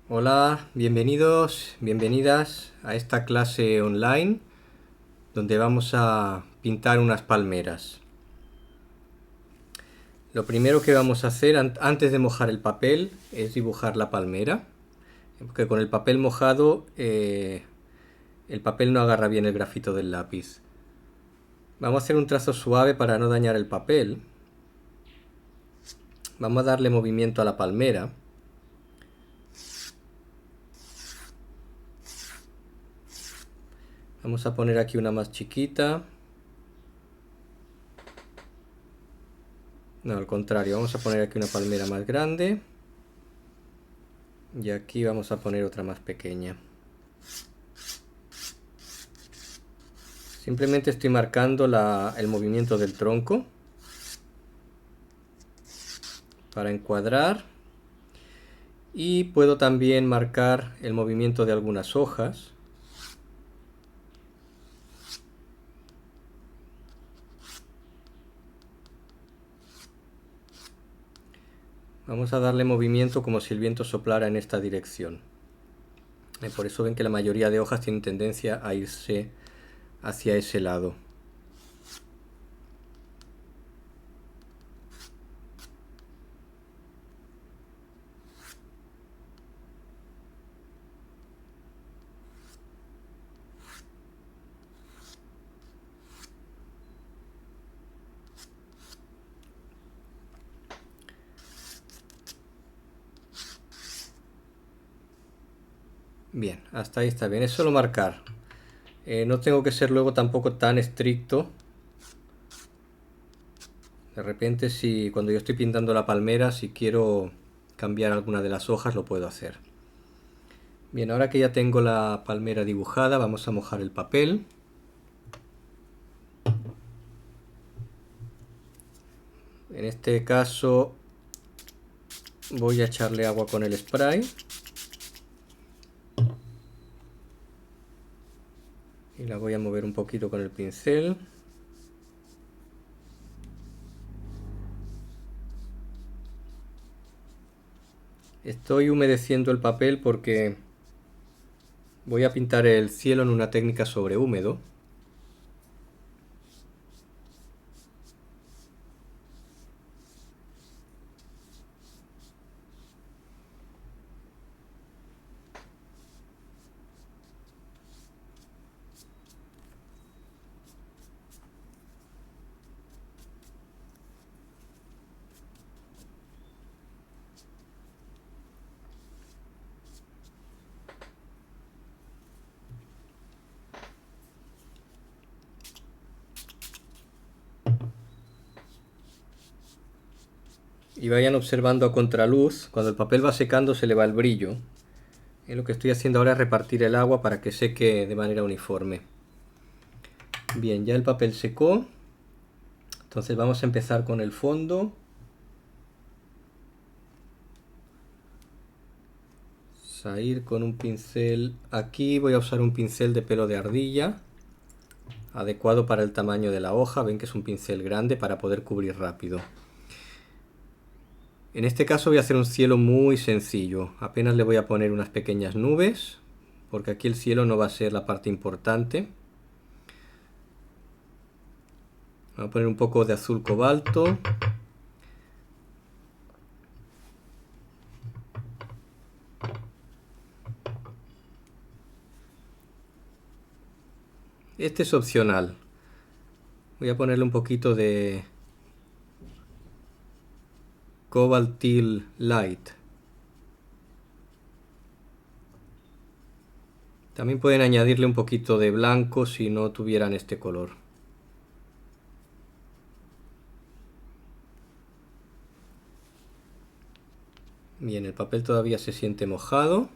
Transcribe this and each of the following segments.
Hola, bienvenidos, bienvenidas a esta clase online donde vamos a pintar unas palmeras. Lo primero que vamos a hacer antes de mojar el papel es dibujar la palmera, porque con el papel mojado el papel no agarra bien el grafito del lápiz. Vamos a hacer un trazo suave para no dañar el papel. Vamos a darle movimiento a la palmera. Vamos a poner aquí una más chiquita. No, al contrario, vamos a poner aquí una palmera más grande. Y aquí vamos a poner otra más pequeña. Simplemente estoy marcando el movimiento del tronco para encuadrar. Y puedo también marcar el movimiento de algunas hojas. Vamos a darle movimiento como si el viento soplara en esta dirección. Por eso ven que la mayoría de hojas tienen tendencia a irse hacia ese lado. Bien, hasta ahí está bien, es solo marcar. No tengo que ser luego tampoco tan estricto. De repente, si cuando yo estoy pintando la palmera, si quiero cambiar alguna de las hojas, lo puedo hacer. Bien, ahora que ya tengo la palmera dibujada, vamos a mojar el papel. En este caso voy a echarle agua con el spray. Y la voy a mover un poquito con el pincel. Estoy humedeciendo el papel porque voy a pintar el cielo en una técnica sobre húmedo. Y vayan observando a contraluz, cuando el papel va secando se le va el brillo. Y lo que estoy haciendo ahora es repartir el agua para que seque de manera uniforme. Bien, ya el papel secó. Entonces vamos a empezar con el fondo. Vamos a ir con un pincel. Aquí voy a usar un pincel de pelo de ardilla, adecuado para el tamaño de la hoja. Ven que es un pincel grande para poder cubrir rápido. En este caso voy a hacer un cielo muy sencillo. Apenas le voy a poner unas pequeñas nubes, porque aquí el cielo no va a ser la parte importante. Voy a poner un poco de azul cobalto. Este es opcional. Voy a ponerle un poquito de Cobalt Teal Light. También pueden añadirle un poquito de blanco si no tuvieran este color. Bien, el papel todavía se siente mojado,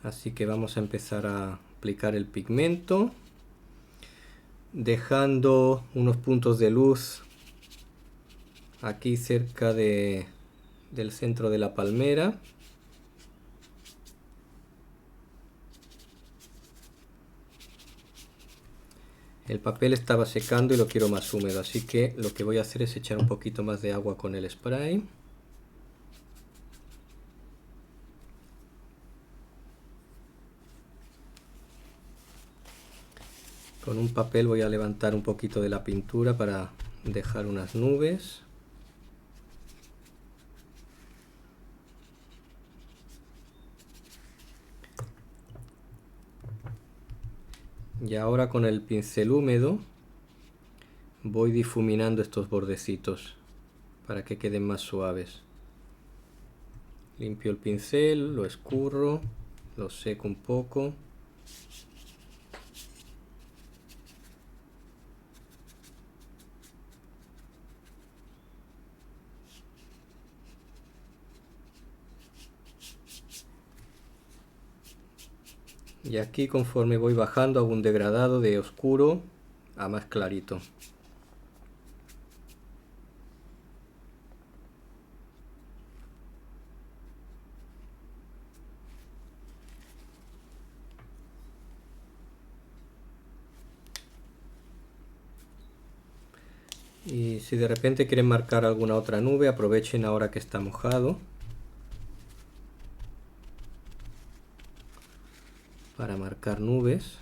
así que vamos a empezar a aplicar el pigmento, dejando unos puntos de luz aquí cerca del centro de la palmera. El papel estaba secando y lo quiero más húmedo, así que lo que voy a hacer es echar un poquito más de agua con el spray. Con un papel voy a levantar un poquito de la pintura para dejar unas nubes. Y ahora con el pincel húmedo voy difuminando estos bordecitos para que queden más suaves. Limpio el pincel, lo escurro, lo seco un poco. Y aquí, conforme voy bajando, hago un degradado de oscuro a más clarito. Y si de repente quieren marcar alguna otra nube, aprovechen ahora que está mojado para marcar nubes.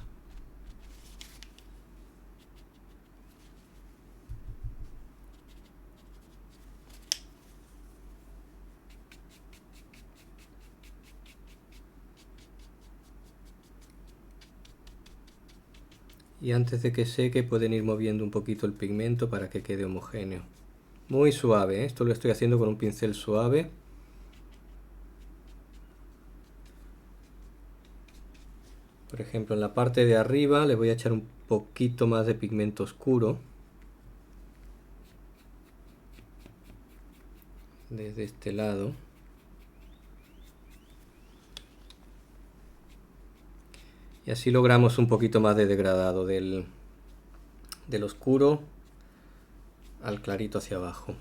Y antes de que seque pueden ir moviendo un poquito el pigmento para que quede homogéneo. Muy suave, ¿eh? Esto lo estoy haciendo con un pincel suave. Por ejemplo, en la parte de arriba le voy a echar un poquito más de pigmento oscuro. Desde este lado. Y así logramos un poquito más de degradado del oscuro al clarito hacia abajo.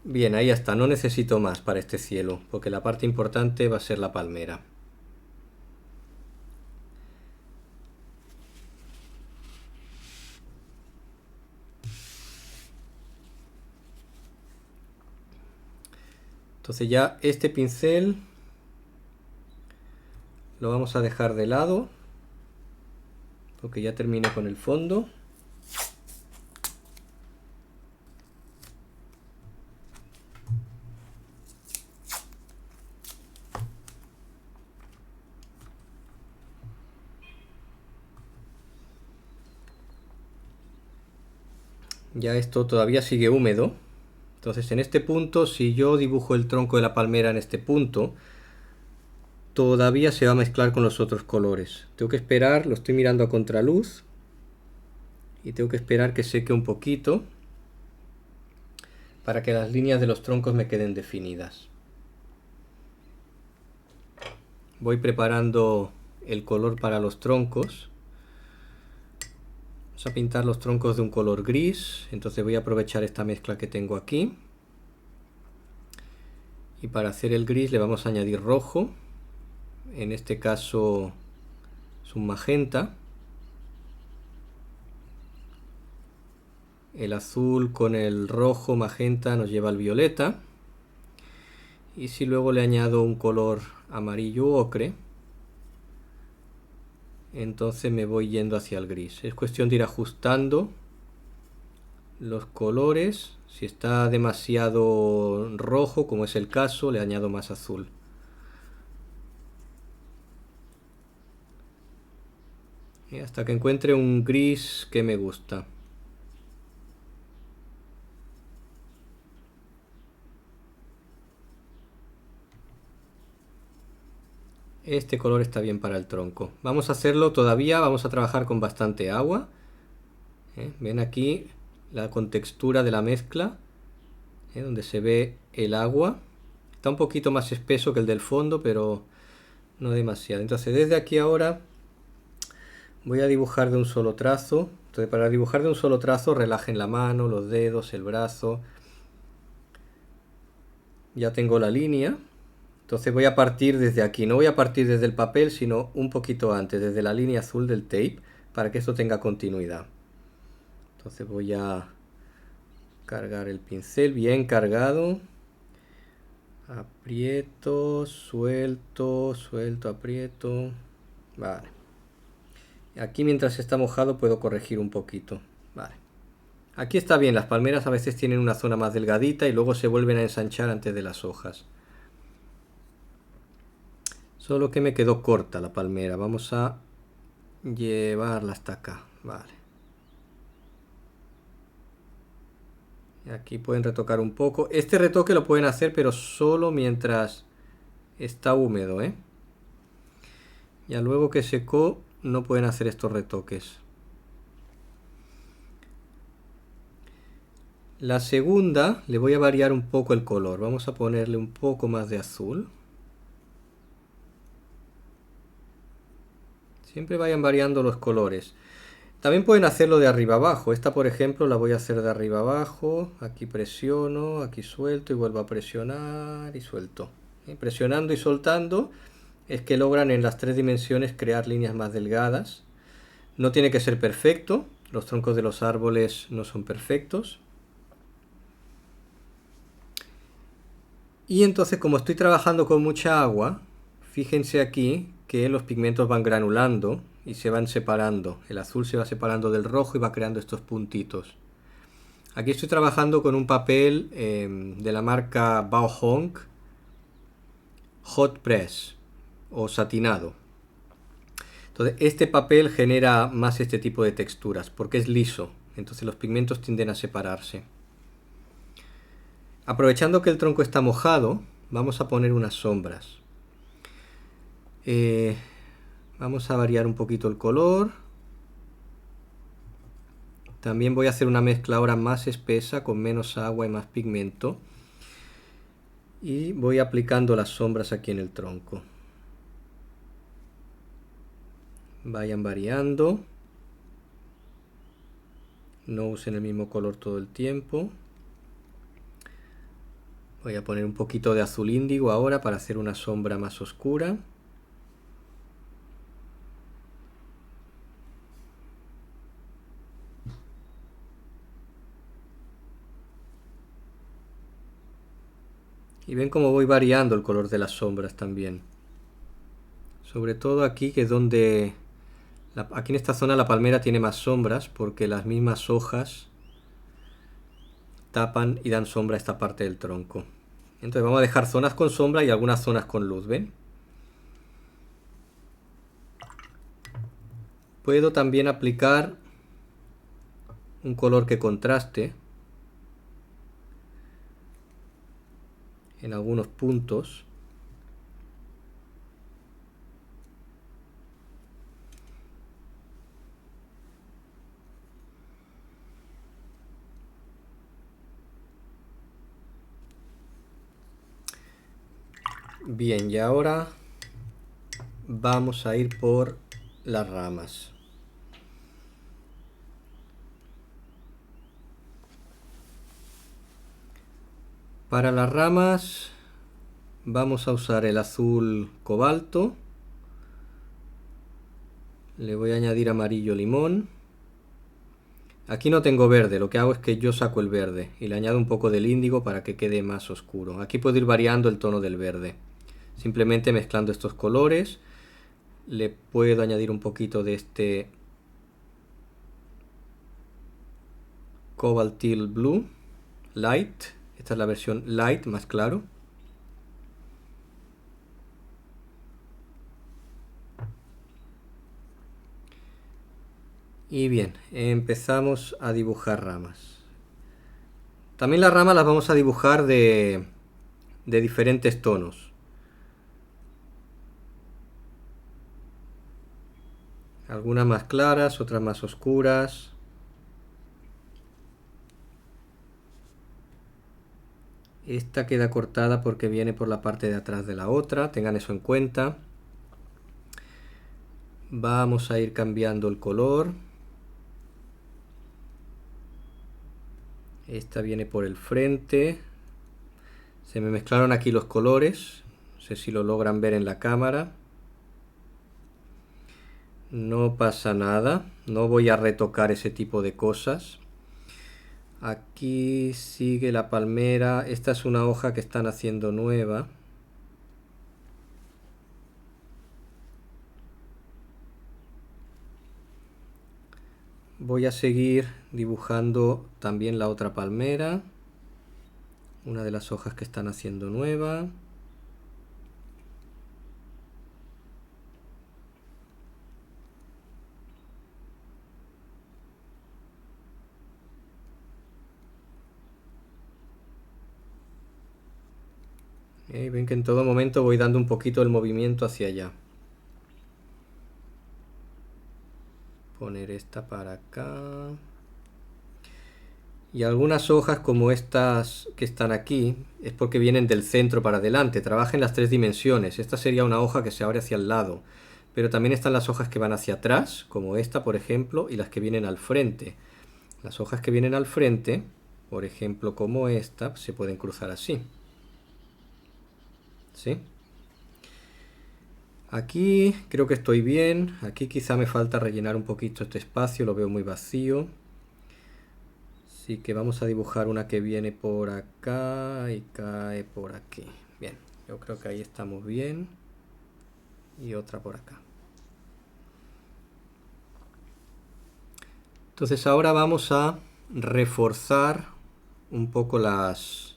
Bien, ahí está, no necesito más para este cielo, porque la parte importante va a ser la palmera. Entonces ya este pincel lo vamos a dejar de lado, porque ya terminé con el fondo. Ya esto todavía sigue húmedo. Entonces en este punto, si yo dibujo el tronco de la palmera en este punto, todavía se va a mezclar con los otros colores. Tengo que esperar, lo estoy mirando a contraluz. Y tengo que esperar que seque un poquito para que las líneas de los troncos me queden definidas. Voy preparando el color para los troncos. Vamos a pintar los troncos de un color gris, entonces voy a aprovechar esta mezcla que tengo aquí. Y para hacer el gris le vamos a añadir rojo. En este caso es un magenta. El azul con el rojo magenta nos lleva al violeta. Y si luego le añado un color amarillo ocre, entonces me voy yendo hacia el gris. Es cuestión de ir ajustando los colores. Si está demasiado rojo, como es el caso, le añado más azul. Y hasta que encuentre un gris que me gusta. Este color está bien para el tronco. Vamos a hacerlo todavía, vamos a trabajar con bastante agua. Ven aquí la contextura de la mezcla, donde se ve el agua. Está un poquito más espeso que el del fondo, pero no demasiado. Entonces desde aquí ahora voy a dibujar de un solo trazo. Entonces para dibujar de un solo trazo relajen la mano, los dedos, el brazo. Ya tengo la línea. Entonces voy a partir desde aquí, no voy a partir desde el papel, sino un poquito antes, desde la línea azul del tape, para que esto tenga continuidad. Entonces voy a cargar el pincel bien cargado. Aprieto, suelto, suelto, aprieto. Vale. Aquí mientras está mojado puedo corregir un poquito. Vale. Aquí está bien, las palmeras a veces tienen una zona más delgadita y luego se vuelven a ensanchar antes de las hojas. Solo que me quedó corta la palmera. Vamos a llevarla hasta acá. Vale. Aquí pueden retocar un poco. Este retoque lo pueden hacer, pero solo mientras está húmedo, ¿eh? Ya luego que secó, no pueden hacer estos retoques. La segunda, le voy a variar un poco el color. Vamos a ponerle un poco más de azul. Siempre vayan variando los colores. También pueden hacerlo de arriba abajo. Esta, por ejemplo, la voy a hacer de arriba abajo. Aquí presiono, aquí suelto y vuelvo a presionar y suelto. Presionando y soltando es que logran en las tres dimensiones crear líneas más delgadas. No tiene que ser perfecto. Los troncos de los árboles no son perfectos. Y entonces, como estoy trabajando con mucha agua, fíjense aquí que los pigmentos van granulando y se van separando. El azul se va separando del rojo y va creando estos puntitos. Aquí estoy trabajando con un papel de la marca Bao Hong Hot Press o satinado. Entonces este papel genera más este tipo de texturas porque es liso. Entonces los pigmentos tienden a separarse. Aprovechando que el tronco está mojado, vamos a poner unas sombras. Vamos a variar un poquito el color. También voy a hacer una mezcla ahora más espesa, con menos agua y más pigmento. Y voy aplicando las sombras aquí en el tronco. Vayan variando. No usen el mismo color todo el tiempo. Voy a poner un poquito de azul índigo ahora para hacer una sombra más oscura. Y ven cómo voy variando el color de las sombras también. Sobre todo aquí, que es donde... Aquí en esta zona la palmera tiene más sombras porque las mismas hojas tapan y dan sombra a esta parte del tronco. Entonces vamos a dejar zonas con sombra y algunas zonas con luz, ¿ven? Puedo también aplicar un color que contraste en algunos puntos. Bien, y ahora vamos a ir por las ramas. Para las ramas vamos a usar el azul cobalto. Le voy a añadir amarillo limón. Aquí no tengo verde, lo que hago es que yo saco el verde y le añado un poco del índigo para que quede más oscuro. Aquí puedo ir variando el tono del verde. Simplemente mezclando estos colores. Le puedo añadir un poquito de este Cobalt Teal Blue Light. Esta es la versión Light, más claro. Y bien, empezamos a dibujar ramas. También las ramas las vamos a dibujar de diferentes tonos. Algunas más claras, otras más oscuras. Esta queda cortada porque viene por la parte de atrás de la otra, tengan eso en cuenta. Vamos a ir cambiando el color. Esta viene por el frente. Se me mezclaron aquí los colores. No sé si lo logran ver en la cámara. No pasa nada. No voy a retocar ese tipo de cosas. Aquí sigue la palmera. Esta es una hoja que están haciendo nueva. Voy a seguir dibujando también la otra palmera, una de las hojas que están haciendo nueva. Ven que en todo momento voy dando un poquito el movimiento hacia allá. Poner esta para acá. Y algunas hojas como estas que están aquí es porque vienen del centro para adelante. Trabaja en las 3 dimensiones. Esta sería una hoja que se abre hacia el lado. Pero también están las hojas que van hacia atrás, como esta por ejemplo, y las que vienen al frente. Las hojas que vienen al frente, por ejemplo como esta, se pueden cruzar así. ¿Sí? Aquí creo que estoy bien. Aquí quizá me falta rellenar un poquito este espacio, lo veo muy vacío. Así que vamos a dibujar una que viene por acá y cae por aquí. Bien, yo creo que ahí estamos bien. Y otra por acá. Entonces ahora vamos a reforzar un poco las...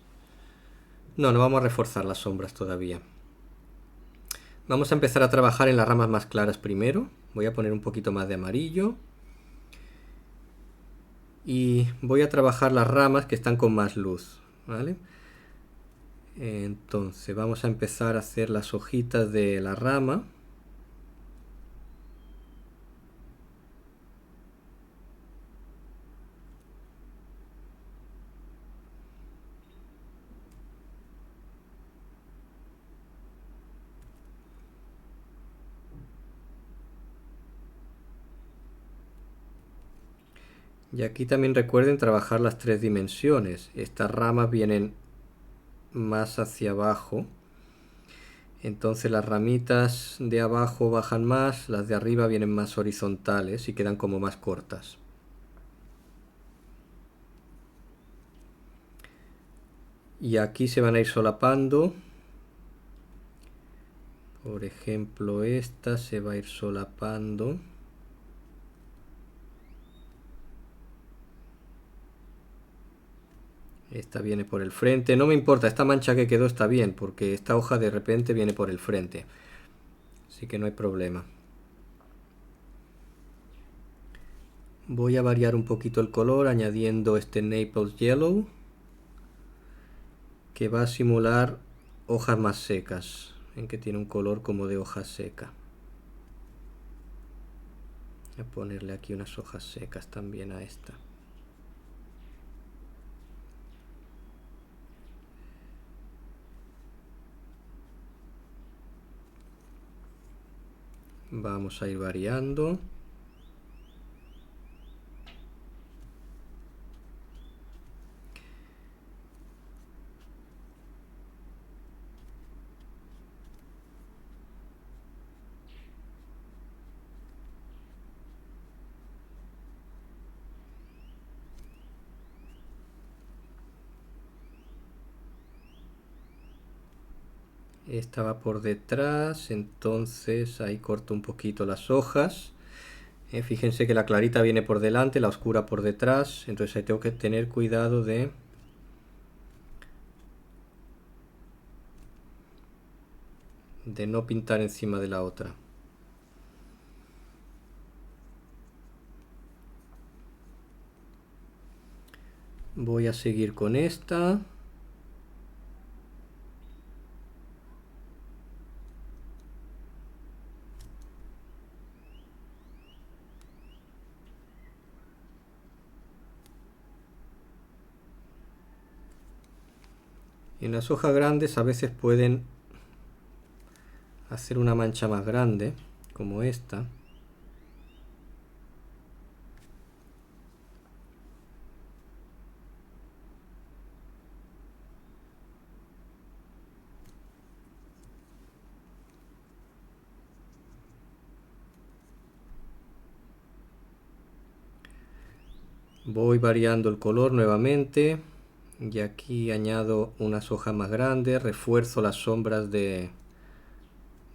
No vamos a reforzar las sombras todavía. Vamos a empezar a trabajar en las ramas más claras primero. Voy a poner un poquito más de amarillo. Y voy a trabajar las ramas que están con más luz, ¿vale? Entonces vamos a empezar a hacer las hojitas de la rama. Y aquí también recuerden trabajar las 3 dimensiones. Estas ramas vienen más hacia abajo. Entonces las ramitas de abajo bajan más, las de arriba vienen más horizontales y quedan como más cortas. Y aquí se van a ir solapando. Por ejemplo, esta se va a ir solapando. Esta viene por el frente. No me importa, esta mancha que quedó está bien, porque esta hoja de repente viene por el frente. Así que no hay problema. Voy a variar un poquito el color añadiendo este Naples Yellow, que va a simular hojas más secas, en que tiene un color como de hoja seca. Voy a ponerle aquí unas hojas secas también a esta. Vamos a ir variando. Esta va por detrás, entonces ahí corto un poquito las hojas. Fíjense que la clarita viene por delante, la oscura por detrás, entonces ahí tengo que tener cuidado de no pintar encima de la otra. Voy a seguir con esta. En las hojas grandes a veces pueden hacer una mancha más grande, como esta. Voy variando el color nuevamente. Y aquí añado unas hojas más grandes, refuerzo las sombras de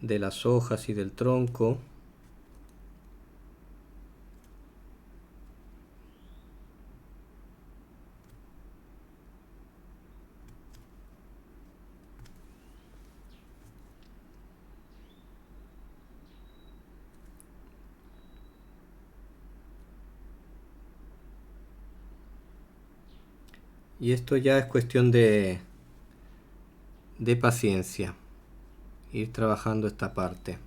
las hojas y del tronco. Y esto ya es cuestión de paciencia, ir trabajando esta parte.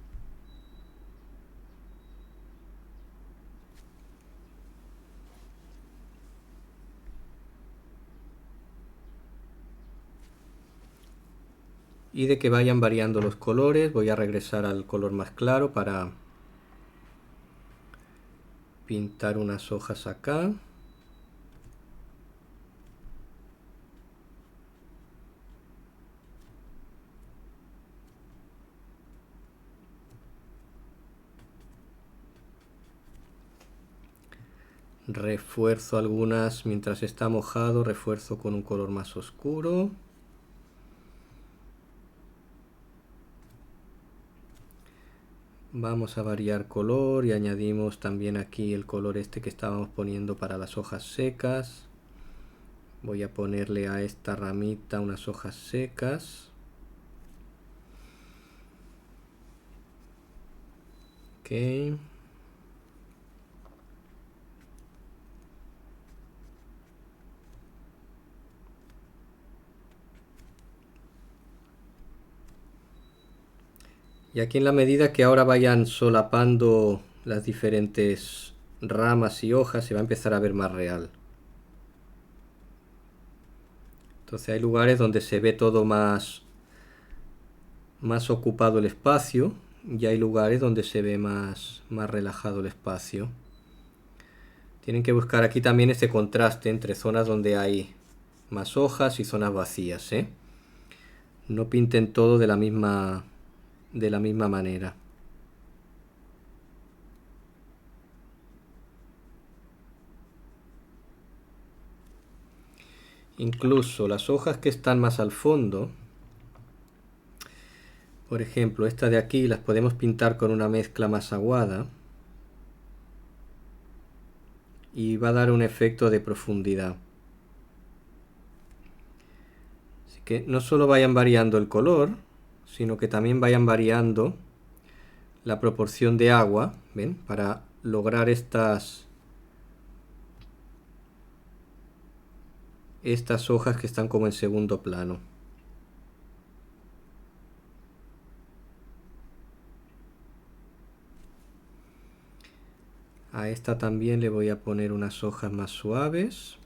Y de que vayan variando los colores, voy a regresar al color más claro para pintar unas hojas acá. Refuerzo algunas mientras está mojado, refuerzo con un color más oscuro. Vamos a variar color y añadimos también aquí el color este que estábamos poniendo para las hojas secas. Voy a ponerle a esta ramita unas hojas secas. Ok. Y aquí en la medida que ahora vayan solapando las diferentes ramas y hojas, se va a empezar a ver más real. Entonces hay lugares donde se ve todo más ocupado el espacio, y hay lugares donde se ve más relajado el espacio. Tienen que buscar aquí también este contraste entre zonas donde hay más hojas y zonas vacías, ¿eh? No pinten todo de la misma manera. Incluso las hojas que están más al fondo, por ejemplo, esta de aquí, las podemos pintar con una mezcla más aguada y va a dar un efecto de profundidad. Así que no solo vayan variando el color, sino que también vayan variando la proporción de agua, ¿ven? Para lograr estas hojas que están como en segundo plano. A esta también le voy a poner unas hojas más suaves.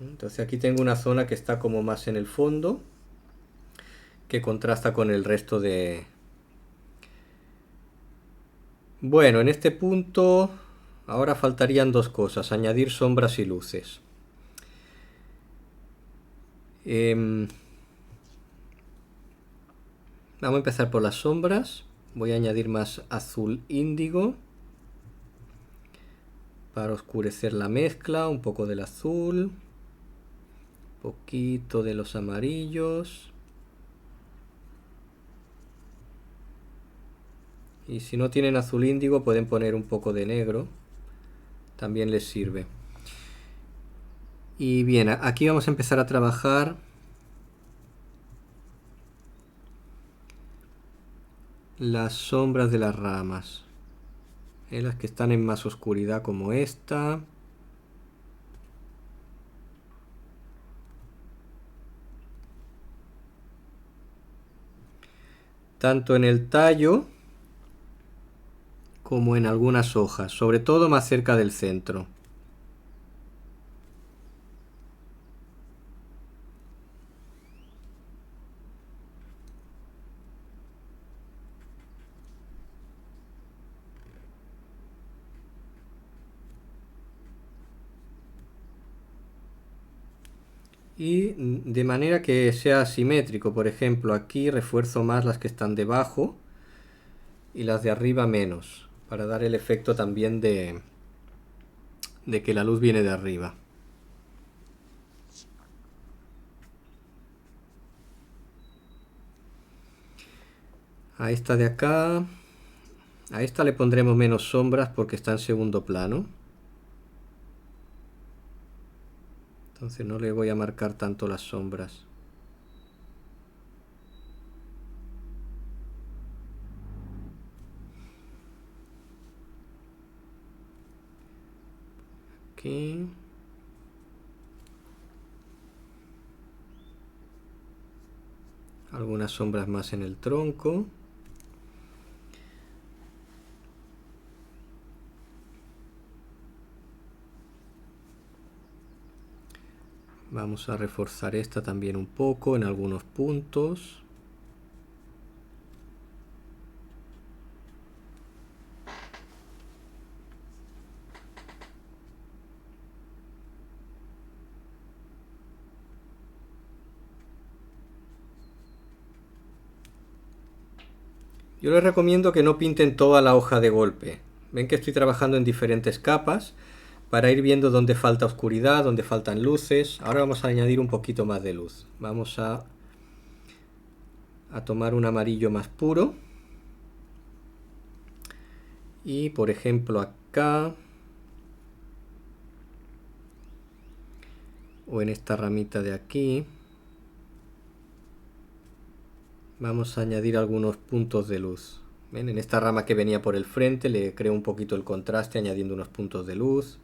Entonces aquí tengo una zona que está como más en el fondo, que contrasta con el resto de... Bueno, en este punto ahora faltarían dos cosas, añadir sombras y luces. Vamos a empezar por las sombras. Voy a añadir más azul índigo para oscurecer la mezcla, un poco del azul, poquito de los amarillos. Y si no tienen azul índigo pueden poner un poco de negro, también les sirve. Y bien, aquí vamos a empezar a trabajar las sombras de las ramas, las que están en más oscuridad como esta. Tanto en el tallo como en algunas hojas, sobre todo más cerca del centro. Y de manera que sea simétrico, por ejemplo, aquí refuerzo más las que están debajo y las de arriba menos, para dar el efecto también de que la luz viene de arriba. A esta de acá, a esta le pondremos menos sombras porque está en segundo plano. Entonces no le voy a marcar tanto las sombras. aquí. Algunas sombras más en el tronco. Vamos a reforzar esta también un poco en algunos puntos. Yo les recomiendo que no pinten toda la hoja de golpe. Ven que estoy trabajando en diferentes capas para ir viendo dónde falta oscuridad, dónde faltan luces. Ahora vamos a añadir un poquito más de luz. Vamos a tomar un amarillo más puro. Y por ejemplo acá, o en esta ramita de aquí, vamos a añadir algunos puntos de luz. ¿Ven? En esta rama que venía por el frente le creo un poquito el contraste añadiendo unos puntos de luz.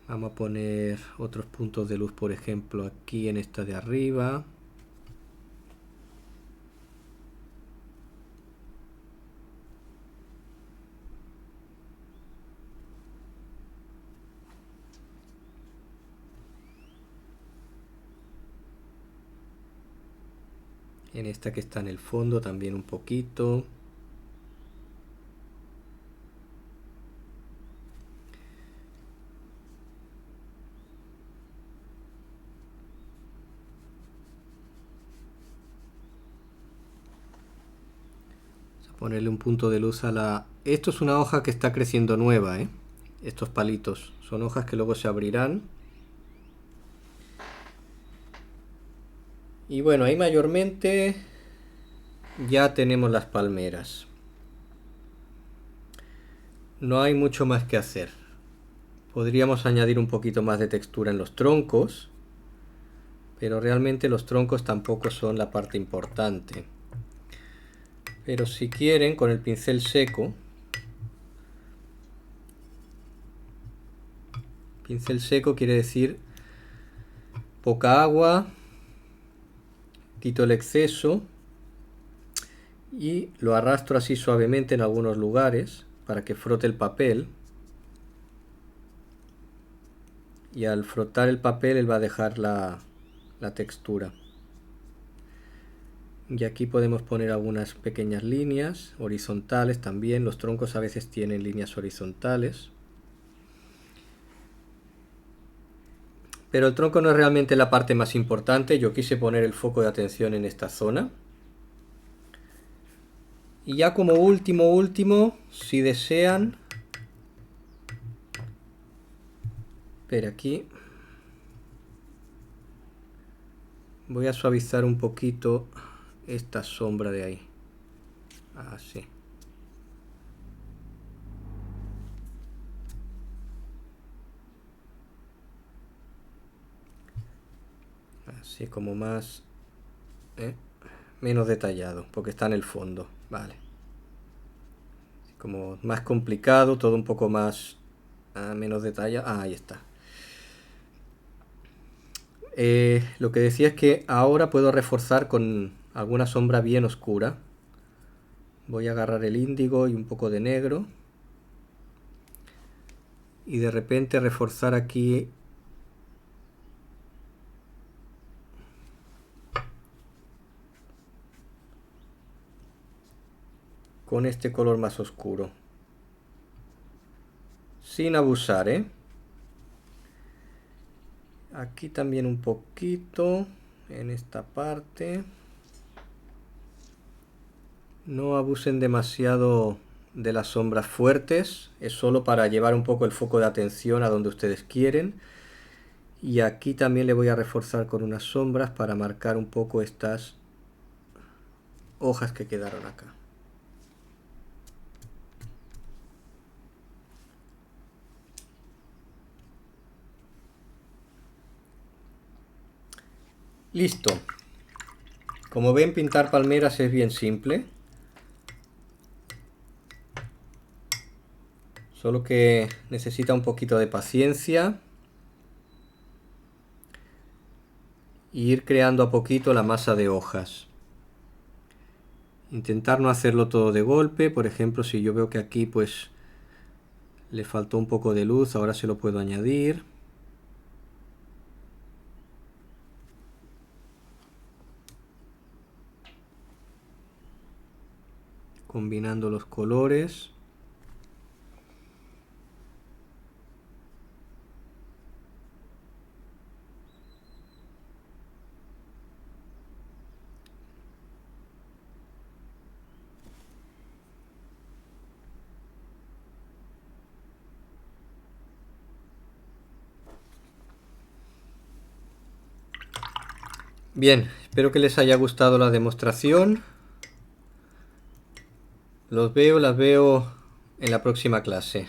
Vamos a poner otros puntos de luz, por ejemplo aquí en esta de arriba. En esta que está en el fondo también un poquito. Vamos a ponerle un punto de luz a la... Esto es una hoja que está creciendo nueva, ¿eh? Estos palitos son hojas que luego se abrirán. Y bueno, ahí mayormente ya tenemos las palmeras. No hay mucho más que hacer. Podríamos añadir un poquito más de textura en los troncos, pero realmente los troncos tampoco son la parte importante. Pero si quieren, con el pincel seco, pincel seco quiere decir poca agua, quito el exceso y lo arrastro así suavemente en algunos lugares para que frote el papel. Y al frotar el papel él va a dejar la textura. Y aquí podemos poner algunas pequeñas líneas horizontales también. Los troncos a veces tienen líneas horizontales. Pero el tronco no es realmente la parte más importante. Yo quise poner el foco de atención en esta zona. Y ya como último, si desean... Espera, aquí voy a suavizar un poquito esta sombra de ahí. Así. Así como más... menos detallado, porque está en el fondo. Vale. Así como más complicado, todo un poco más... menos detallado. Ahí está. Lo que decía es que ahora puedo reforzar con alguna sombra bien oscura. Voy a agarrar el índigo y un poco de negro. Y de repente reforzar aquí con este color más oscuro. Sin abusar, ¿eh? Aquí también un poquito en esta parte. No abusen demasiado de las sombras fuertes, es solo para llevar un poco el foco de atención a donde ustedes quieren. Y aquí también le voy a reforzar con unas sombras para marcar un poco estas hojas que quedaron acá. Listo. Como ven, pintar palmeras es bien simple. Solo que necesita un poquito de paciencia. Y ir creando a poquito la masa de hojas. Intentar no hacerlo todo de golpe. Por ejemplo, si yo veo que aquí pues le faltó un poco de luz, ahora se lo puedo añadir. Combinando los colores. Bien, espero que les haya gustado la demostración. Las veo en la próxima clase.